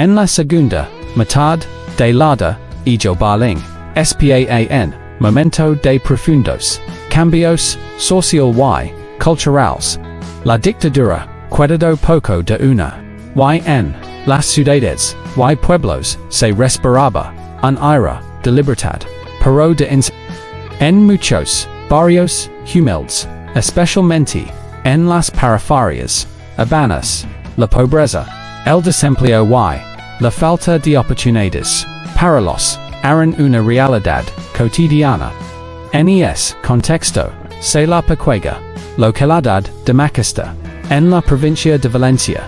En la segunda mitad de la y Barling, SPAN, momento de profundos cambios social y culturales. La dictadura, quedado poco de una. Y en las ciudades y pueblos se respiraba un aire de libertad, pero de en muchos barrios humildes, especialmente en las periferias urbanas, la pobreza, el desempleo y la falta de oportunidades para los eran una realidad cotidiana. En ese contexto, se la pequeña localidad de Macastre, en la provincia de Valencia.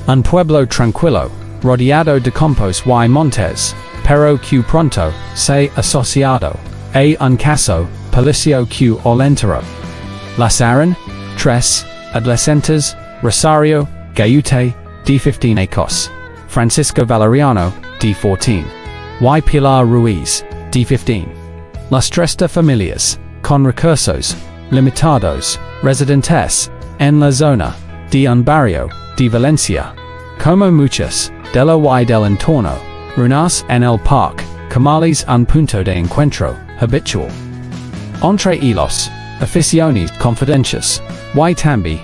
Un pueblo tranquilo, rodeado de campos y montes, pero que pronto se asociado a un caso policio que lo enteró. Las eran tres adolescentes, Rosario, Gaute, D15 Acos, Francisco Valeriano, D14, y Pilar Ruiz, D15. Las tres familias, con recursos limitados, residentes en la zona de un barrio de Valencia, como muchas de la y del entorno, reunidas en el parque, Camales un punto de encuentro habitual. Entre los aficiones confidentias, y también,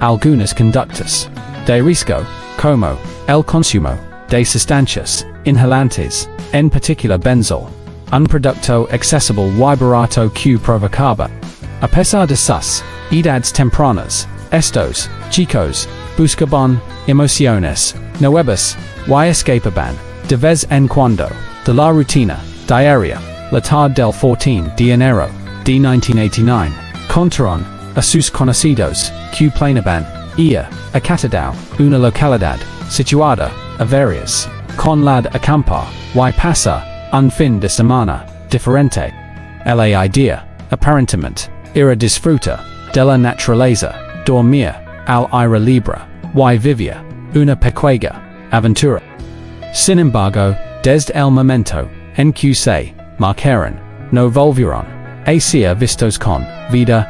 algunas conductas de risco, como el consumo de sustancias inhalantes, en particular benzol, un producto accesible y barato que provocaba. A pesar de sus edades tempranas, estos chicos buscaban emociones nuevas y escapaban de vez en cuando de la rutina diaria. La tarde del 14 de enero de 1989, contaron a sus conocidos que planeaban ir a Catadau, una localidad situada a varias con la de acampar y pasar un fin de semana diferente. La idea, aparentemente, era disfrutar de la naturaleza, dormir al aire libre y vivir una pequeña aventura. Sin embargo, desde el momento en que se marcaron, no volvieron a ser vistos con vida.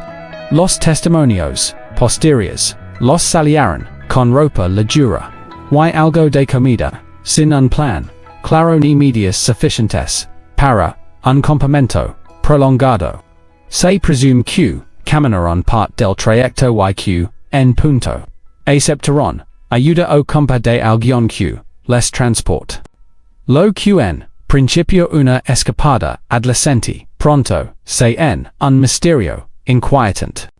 Los testimonios posteriores los salieron con ropa ligera y algo de comida, sin un plan claro ni medios suficientes para un campamento prolongado. Se presume que caminaron part del trayecto y que, en punto, aceptaron ayuda o compra de alguien que les transport. Lo que en principio una escapada adolescente, pronto, se en un misterio inquietante.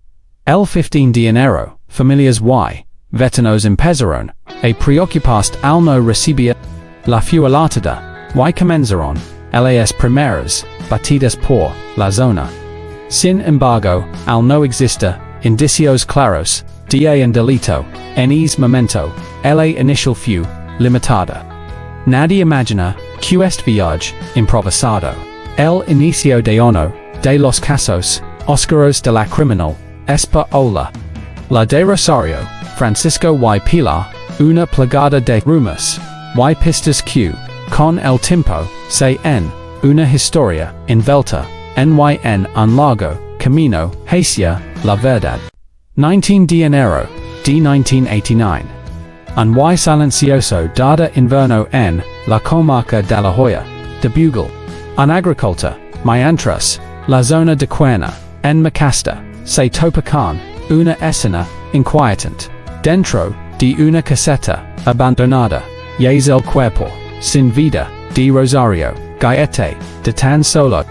El 15 de enero, familias y vecinos empezaron a preocuparse al no recibir la fuelatada y comenzaron las primeras batidas por la zona. Sin embargo, al no existir indicios claros de un delito en ese momento, la inicial fue limitada. Nadie imagina que este viaje improvisado, el inicio de uno de los casos oscuros de la criminal española, la de Rosario, Francisco y Pilar, una plagada de rumores y pistas que, con el tiempo, se en una historia envuelta en un largo camino hacia la verdad. 19 de enero de 1989. Un y silencioso dada inverno en la comarca de la Hoya, de Bugle. Un agricultor, mientras, la zona de Cuerna, en Macastre, se topa con una escena inquietante. Dentro de una caseta abandonada, yace el cuerpo, sin vida, de Rosario, Gaete, de tan solo.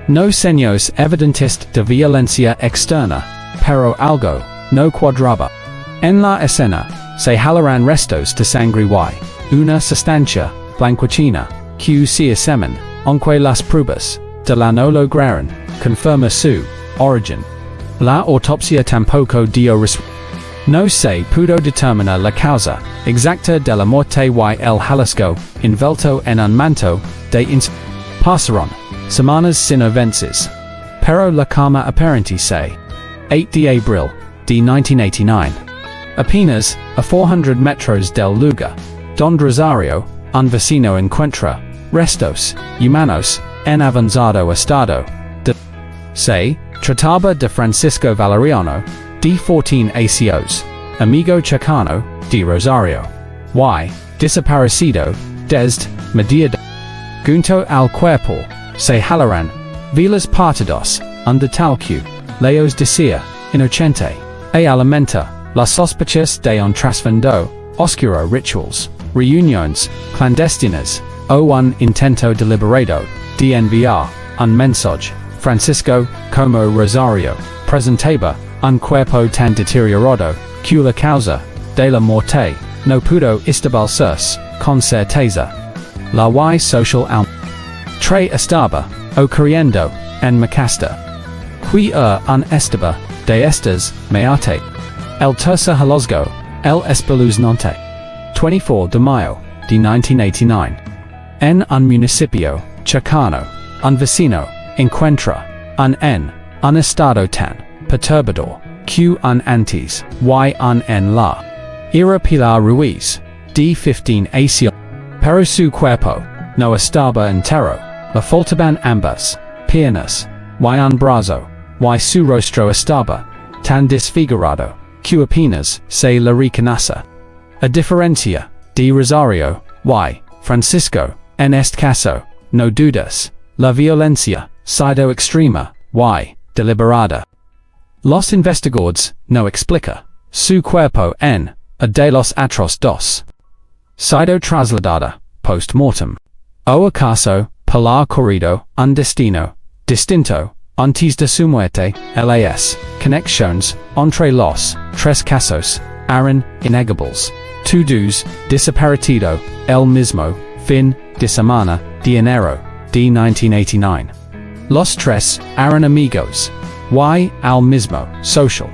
No señales evidentes de violencia externa, pero algo no cuadraba. En la escena, se hallaron restos de sangre y una sustancia blanquecina que se asemejan, aunque las pruebas de la no lograron confirmar su origen. La autopsia tampoco dio no se pudo determinar la causa exacta de la muerte y el Jalisco envuelto en un manto de pasaron semanas sin avances, pero la calma aparente se 8 de abril de 1989. Apenas a 400 metros del lugar, donde Rosario, un vecino encuentra restos humanos en avanzado estado de. Se trataba de Francisco Valeriano, de 14 años, amigo cercano de Rosario, y desaparecido, desde, media junto al cuerpo, se hallarán, vilas partidos, under tal que, leos decía, inocente, e alimenta, las sospechas de un trasfondo, oscuro rituals, reuniones, clandestinas, o un intento deliberado, de enviar, un mensaje, Francisco, como Rosario, presentaba, un cuerpo tan deteriorado, que la causa, de la muerte, no pudo establecerse, con certeza. La y social alma. Tre estaba, ocurriendo, en Macastre. Qui un estaba, de estas, meate. El tercer halazgo, el espeluznante. 24 de mayo, de 1989. En un municipio, cercano, un vecino, encuentra, un estado tan, perturbador, que un antes, y un en la. Era Pilar Ruiz, de 15 acio. Pero su cuerpo, no estaba entero, le faltaban ambas, piernas, y un brazo, y su rostro estaba, tan desfigurado, que apenas se le reconoce. A diferencia, de Rosario, y, Francisco, en este caso, no dudas, la violencia, sido extrema, y, deliberada. Los investigadores, no explica, su cuerpo en, a de los otros dos. Sido trasladada, post-mortem. O acaso, Pilar corrido, un destino, distinto, antes de su muerte, las, conexiones, entre los, tres casos, eran, innegables. Todos, desaparecido, el mismo, fin, de semana, de enero, de 1989. Los tres, eran amigos, y, al mismo, social.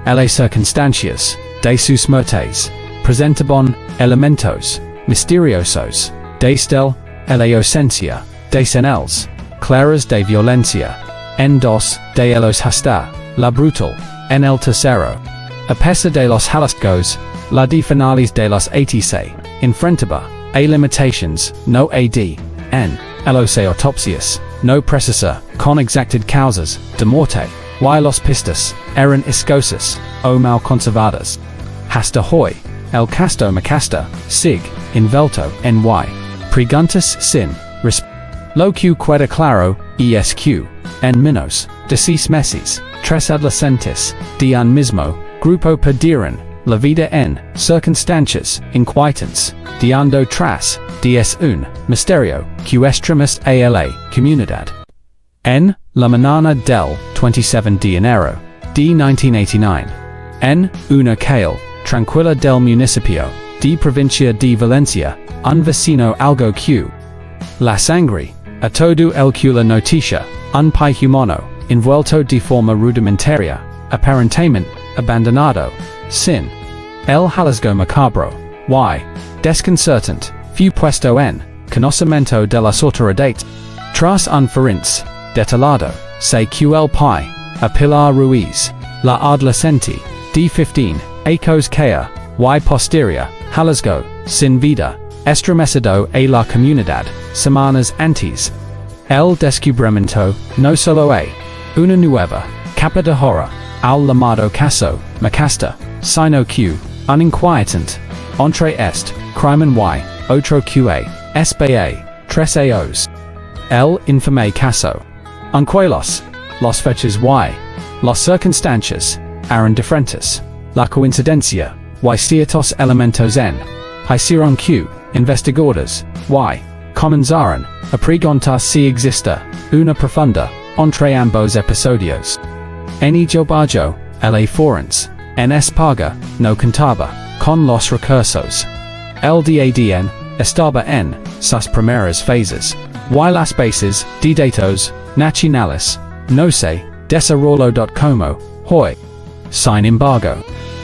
Las circunstancias, de sus muertes, presentaban, elementos, misteriosos, desde, la ausencia, de señales, claras de violencia, en dos, de ellos hasta, la brutal, en el tercero. A pesar de los hallazgos, la de finales de los ATC, enfrentaba, a limitations, no ad, en, los autopsias, no precisa, con exactid causas, de muerte, y los pistas, eran escasas, o mal conservadas. Hasta hoy, el caso Macastre, sig, envuelto en y. Preguntas sin, lo que queda claro, esq, en menos, de 6 meses, 3 adolescentes, de un mismo, grupo perdieron, la vida en, circunstancias, inquietantes, de ando tras, de es un, misterio, que extremis a la, comunidad. En, la mañana del, 27 de enero, de 1989. En, una calle, tranquila del municipio, de provincia de Valencia, un vecino algo que la sangre, a todo el que la noticia, un pie humano, envuelto de forma rudimentaria, aparentemente, abandonado, sin, el hallazgo macabro, y, desconcertante, fue puesto en, conocimiento de las autoridades, tras un forense, detalado, se que el pie, a Pilar Ruiz, la adolescente, de 15, acos que, y posterior, hallazgo, sin vida, estremecido a la comunidad, semanas antes. El descubrimiento, no solo a, una nueva, capa de horror, al llamado caso, Macastre, sino que, un inquietante, entre este, crimen y, otro que, sba, tres aos. El infame caso. Aunque los fechas y, las circunstancias, eran diferentes, la coincidencia, y ciertos elementos en, hicieron que, investigadores, y, comenzaron, a preguntar si existe, una profunda, entre ambos episodios. En ello bajo, la forense, en espaga, no contaba, con los recursos. El DADN, estaba en, sus primeras fases, y las bases, de datos, nacionales, no se, desarrolló como, hoy. Sin embargo,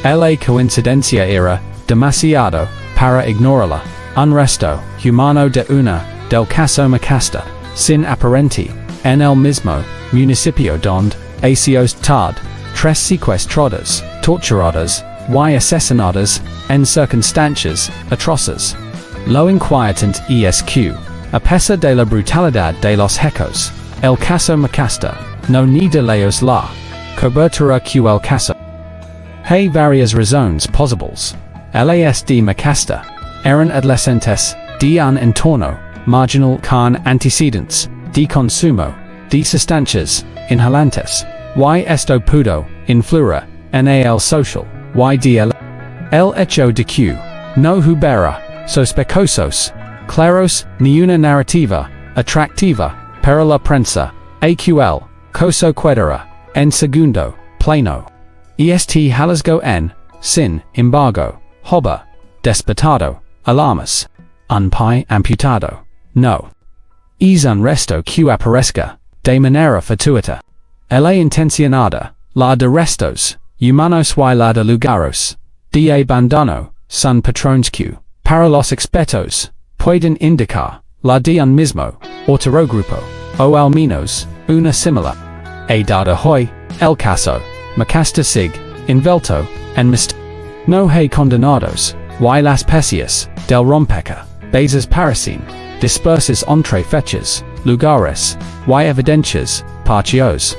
la coincidencia era, demasiado, para ignorarla, un resto, humano de una, del caso Macastre, sin aparente, en el mismo, municipio donde, acios tarde, tres secuestrados, torturados, y asesinados, en circunstancias, atroces. Lo inquietante es que, a pesar de la brutalidad de los hechos, el caso Macastre, no ni de leos la, cobertura que el caso. Hay varias razones posibles. Las de Macastre, eran adolescentes, de un entorno marginal con antecedentes de consumo, de sustancias inhalantes, y esto pudo influir en el social, y de el hecho de que no hubiera sospechosos claros ni una narrativa atractiva para la prensa, AQL, coso quedara en segundo plano. Hallazgo en, sin embargo, hoba, despertado, alarmas, un pie amputado, no. Es un resto que aparezca, de manera fortuita. La intencionada, la de restos, humanos y la de lugaros, de abandono, son patrones que, para los expertos, pueden indicar, la de un mismo, otro grupo, o al menos, una similar. Dado hoy, el caso, Macastre sig, envuelto, en misterio. No hay condenados, y las piezas, del rompeca, bases parecen, dispersas entre fechas, lugares, y evidencias, partios.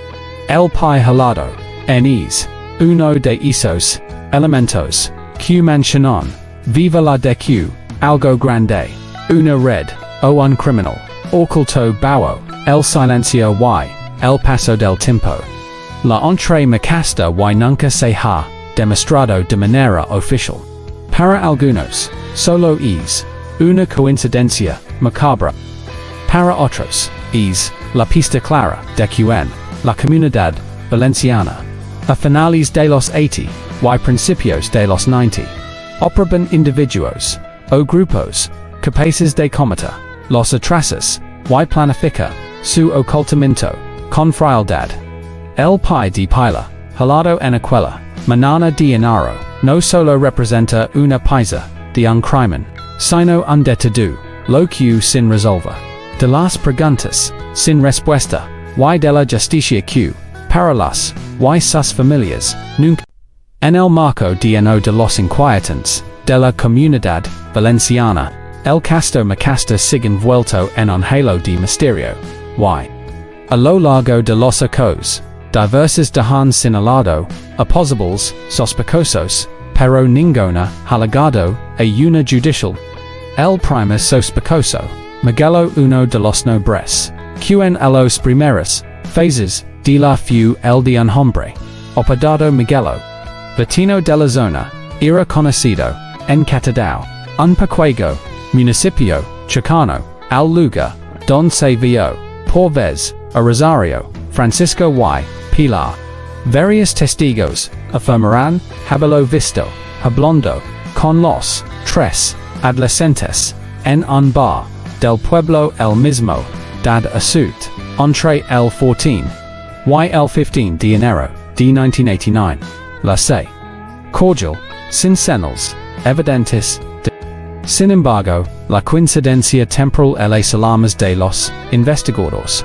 El pie halado, en es, uno de esos, elementos, que mencionan, viva la de que, algo grande, una red, o un criminal, oculto bao, el silencio y, el paso del tiempo. La entre Macastre y nunca se ha demostrado de manera oficial. Para algunos, solo es una coincidencia macabra. Para otros, es la pista clara de que en la comunidad valenciana, a finales de los 80 y principios de los 90, operaban individuos o grupos capaces de cometer los atrasos y planificar su ocultamiento con frialdad. El pie de pila, halado en aquella, manana de enero, no solo representa una pieza de un crimen, sino un deterioro, lo que sin resolver, de las preguntas, sin respuesta, y de la justicia que, para las, y sus familias, nunca. En el marco de uno de los inquietantes, de la comunidad valenciana, el caso Macastre sigue envuelto en un halo de misterio, y, a lo largo de los acos, diversas dejan señalado, a posibles, sospechosos, pero ninguna halagado, a una judicial. El primer sospechoso, Miguelo uno de los nombres, que en los primeros, phases, de la fue el de un hombre, apodado Miguelo, vecino de la zona, era conocido, encatadao, un pequeño, municipio, chicano, al lugar, don se vio, por vez, a Rosario, Francisco y Pilar. Varios testigos afirmarán haberlo visto, hablando, con los tres adolescentes, en un bar del pueblo el mismo, dad asut, entre el 14 y el 15 de enero de 1989. La se. Cordial, sin señales, evidentes. Sin embargo, la coincidencia temporal y las alarmas de los investigadores.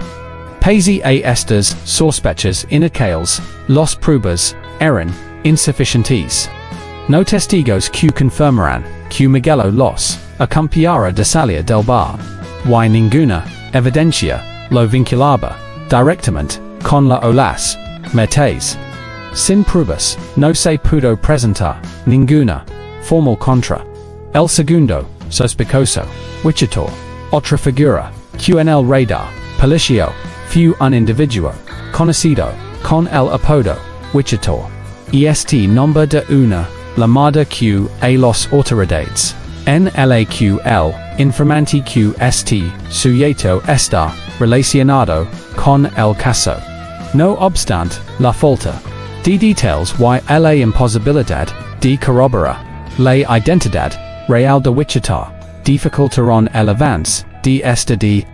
Pese a estas sospechas iniciales, los pruebas eran insuficientes. No testigos que confirmarán que Miguelo los acompañara de salir del bar, y ninguna evidencia lo vinculaba directamente con la o las Meses. Sin pruebas, no se pudo presentar ninguna formal contra el segundo sospechoso, Wichita, otra figura que en el radar policio fue un individuo conocido con el apodo Wichita, y este nombre de una llamada que a los autoridades en la que el informante que este sujeto está relacionado con el caso. No obstante, la falta de detalles y la imposibilidad de corroborar la identidad real de Wichita dificultaron el avance de esta de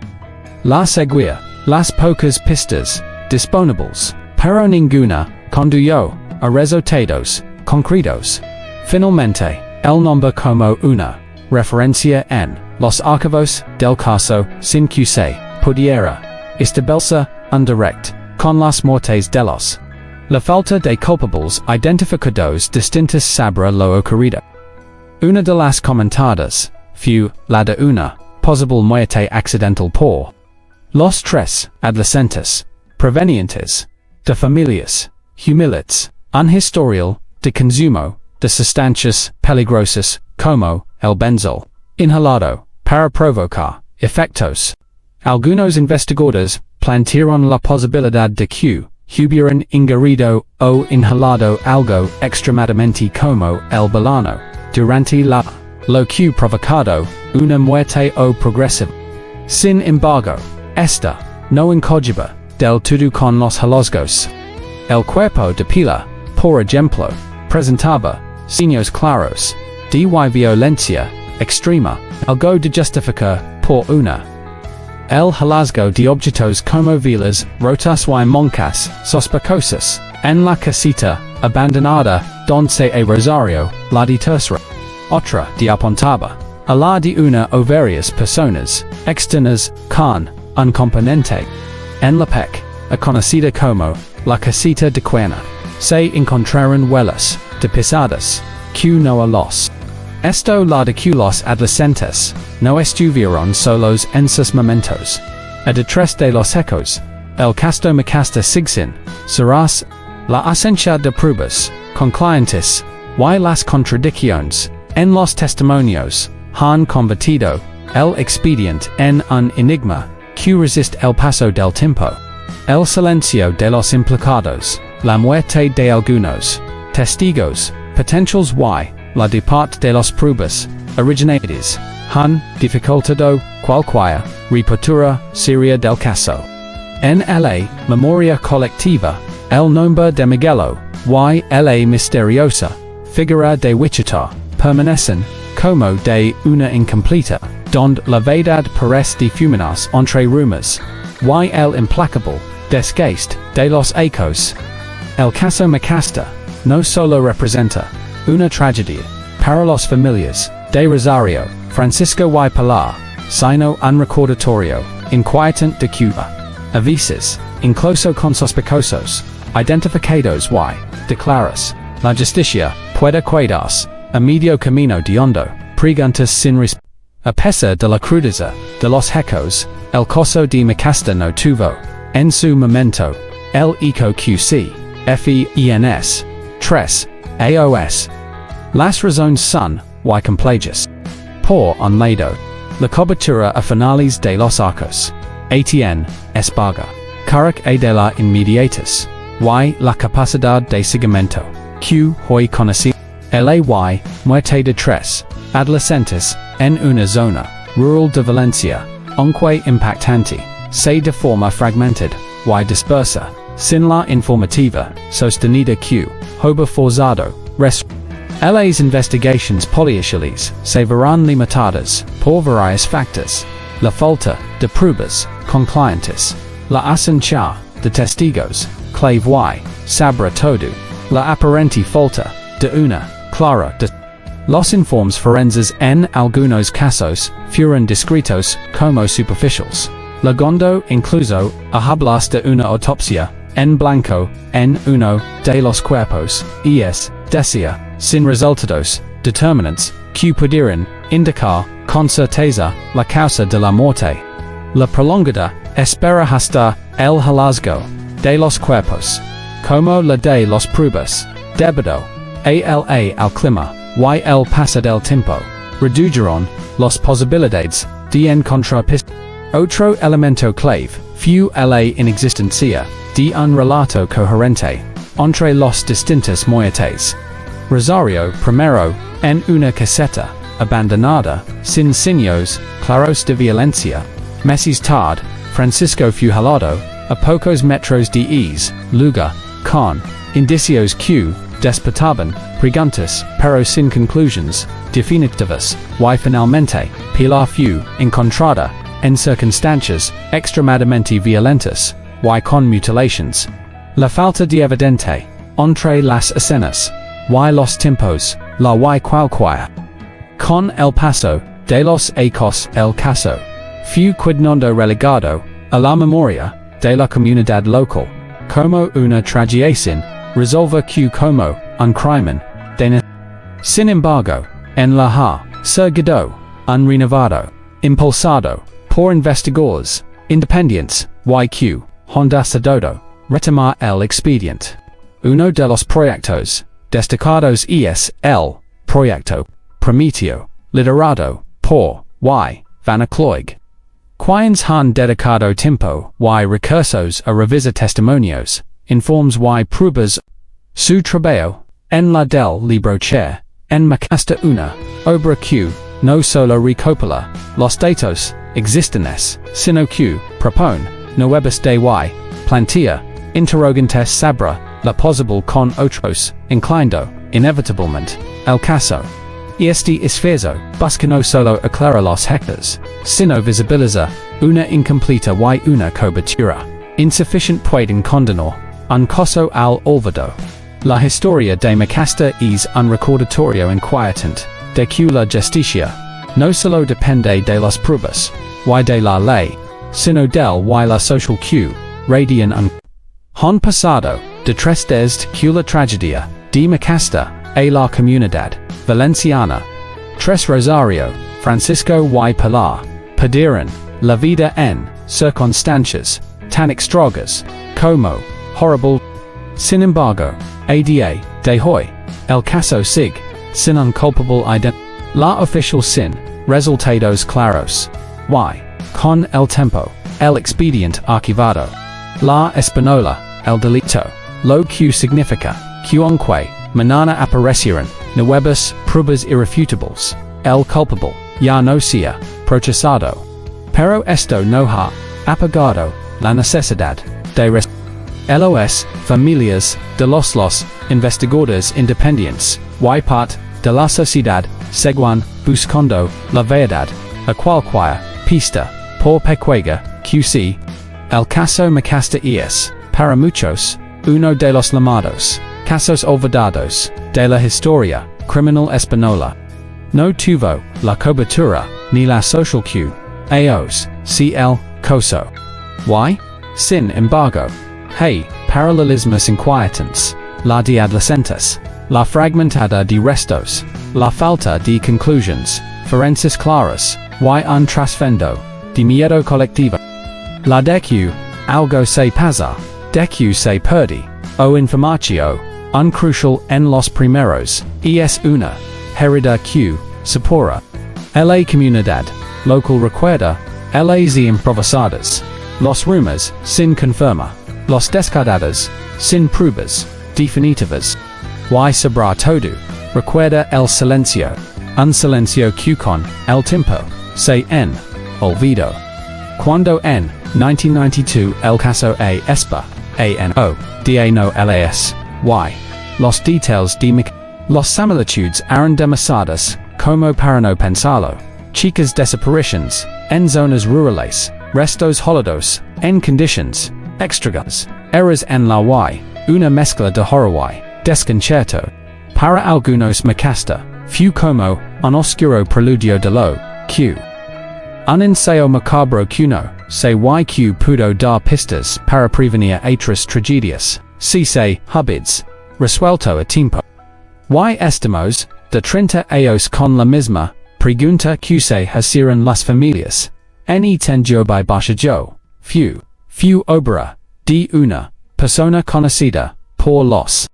la seguir las pocas pistas disponibles, pero ninguna condujo a resultados concretos. Finalmente, el nombre como una referencia en los archivos del caso sin que se pudiera establecer un direct con las muertes de los. La falta de culpables identificados distintos sobre lo ocurrido. Una de las comentadas fue la de una posible muerte accidental por los tres adolescentes provenientes de familias humildes, un historial de consumo de sustancias peligrosas como el benzol, Inhalado, para provocar, efectos. Algunos investigadores plantearon la posibilidad de que hubieran ingerido o inhalado algo extremadamente como el balano durante lo que provocado una muerte o progresiva. Sin embargo, esta no encaja del todo con los hallazgos. El cuerpo de pila, por ejemplo, presentaba signos claros de violencia extrema, algo de justificar por una. El hallazgo de objetos como velas rotas y moncas sospechosas en la casita abandonada donde se Rosario, la de tercera. Otra de apuntaba a la de una o varias personas externas con un componente. En la PEC, conocida como la casita de Cuerna, se encontraron huellas de pisadas que no a los. Esto la de que los adolescentes no estuvieron solos en sus momentos. A detrás de los ecos, el caso Macastre sigsin, serás la ausencia de pruebas concluyentes y las contradicciones en los testimonios han convertido el expediente en un enigma que resiste el paso del tiempo. El silencio de los implicados, la muerte de algunos testigos potentials y la de parte de los pruebas originales han dificultado cualquier reapertura seria del caso. En la memoria colectiva, el nombre de Miguelo y la misteriosa figura de Wichita permanecen como de una incompleta, donde la verdad parece difuminar entre rumores, y el implacable desgaste de los ecos. El caso Macastre no solo representa una tragedia para los familias de Rosario, Francisco y Pilar, sino un recordatorio inquietante de Cuba. A veces, incluso con sospechosos identificados y declaras, la justicia puede quedarse a medio camino de hondo, preguntas sin respuesta. A pesar de la crudeza de los hechos, el caso de Macastre no tuvo, en su momento, el eco QC, FENS, 3, AOS. Las razones son, y complejas. Por un lado, la cobertura a finales de los arcos, ATN, Esparga, Carrick e de la inmediatas, y la capacidad de seguimiento, Q hoy conocido. LAY, muerte de 3 adolescentes en una zona rural de Valencia, aunque impactante, se de forma fragmented y dispersa, sin la informativa sostenida que hubo forzado. Las investigaciones policiales se verán limitadas por varios factores: la falta de pruebas concluyentes, la ausencia de testigos clave y, sobre todo, la aparente falta de una clara de. Los informes forenses en algunos casos fueron descritos como superficiales, llegando incluso a hablar de una autopsia en blanco en uno de los cuerpos, decía, sin resultados determinantes que pudieran indicar con certeza la causa de la muerte. La prolongada espera hasta el hallazgo de los cuerpos, como la de los pruebas, debido al clima y el paso del tiempo, redujeron las posibilidades de encontrar pistas. Otro elemento clave fue la inexistencia de un relato coherente entre los distintos muertes. Rosario primero, en una caseta abandonada, sin signos claros de violencia. Meses tarde, Francisco fue jalado a pocos metros de ese lugar, con indicios que despertaban preguntas pero sin conclusiones definitivas, y finalmente, Pilar fue encontrada en circunstancias extremadamente violentas, y con mutilaciones. La falta de evidente entre las escenas y los tiempos, la y cualquiera. Con el paso de los hechos el caso fue quedando relegado a la memoria de la comunidad local, como una tragedia sin resolver que como un crimen de. Sin embargo, en la ha surgido un renovado, impulsado por investigadores independientes y que han decidido retomar el expediente. Uno de los proyectos destacados es el proyecto Prometeo, liderado por, y, vanacloig. Quienes han dedicado tiempo, y recursos a revisar testimonios, informes y pruebas. Su trabajo, en la del libro che, en Macastre una, obra que, no solo recopila, los datos, existentes, sino que, propone, nuevas de y, plantea, interrogantes sobre, la posible con otros, inclinando, inevitablemente, el caso. Y este esfuerzo, busca no solo aclarar los hechos, sino visibiliza, una incompleta y una cobertura, insufficient pueden condenar, un caso al olvido. La historia de Macastre es un recordatorio inquietante, de que la justicia, no solo depende de las pruebas, y de la ley, sino del y la social que, radian un han pasado, de tres desde que la tragedia, de Macastre, a la comunidad, valenciana, tres Rosario, Francisco y Pilar, perdieron, la vida en, circunstancias, tan extrañas, como, horrible. Sin embargo, ADA, de hoy, el caso sigue, sin un culpable la oficial sin, resultados claros, y, con el tiempo, el expediente archivado, la española, el delito, lo que significa, que aunque, mañana aparecieron, nuevas pruebas irrefutables, el culpable, ya no sea, procesado. Pero esto no ha, apagado, la necesidad, de los familias, de los investigadores independientes, y parte, de la sociedad, seguan, buscando, la verdad, a cualquier, pista, por pequeña, que el caso Macastre es, para muchos, uno de los llamados, casos olvidados, de la historia, criminal española. No tuvo, la cobertura, ni la social que, aos, el, caso. Y, sin embargo, hay, paralelismos inquietantes, la de adolescentes, la fragmentada de restos, la falta de conclusions, forenses claras, y un trasfondo, de miedo colectivo. La de que, algo se pasa, de que se pierde, o informacio, un crucial en los primeros, es una, herida que, supera. La comunidad, local recuerda, las improvisadas, los rumors, sin confirma, los descartados, sin pruebas, definitivas. Y sobre todo, recuerda el silencio, un silencio que con el tiempo, se en, olvido. Cuando en 1992 el caso a espa, de no las, y, los details de los similitudes eran demasiadas, como para no pensarlo, chicas desapariciones, en zonas rurales, restos holados, en conditions, extrañas, errors en la y, una mezcla de horror y, desconcierto. Para algunos Macastre, fue como, un oscuro preludio de lo, que. Un ensayo macabro que no, se y que pudo dar pistas para prevenir otras tragedias, si se, hubids, resuelto a tiempo. Y estamos, de 30 años con la misma, pregunta que se hicieron las familias, en tengo by bajo, fue obra, de una, persona conocida, por los.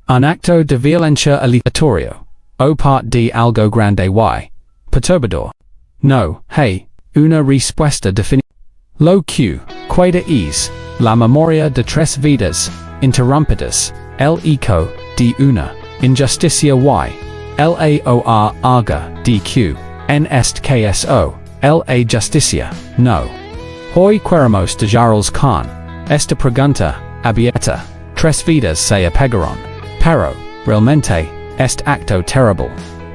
Un acto de violencia aleatorio, o parte de algo grande y, perturbador. No, hay, una respuesta definitiva. Lo que, queda es, la memoria de tres vidas, interrumpidas, el eco, de una, injusticia y, la arga, de que, en este caso, la justicia, no. Hoy queremos dejarlos con, esta pregunta, abierta, tres vidas se apegaron, pero, realmente, este acto terrible.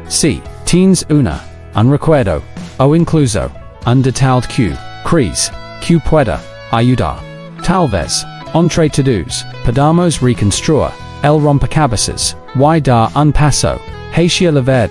Si, tienes una, un recuerdo, o incluso, un detalle que, crees, que pueda, ayudar. Tal vez, entre todos, podamos reconstruir, el rompecabezas, y dar un paso, hacia la verdad.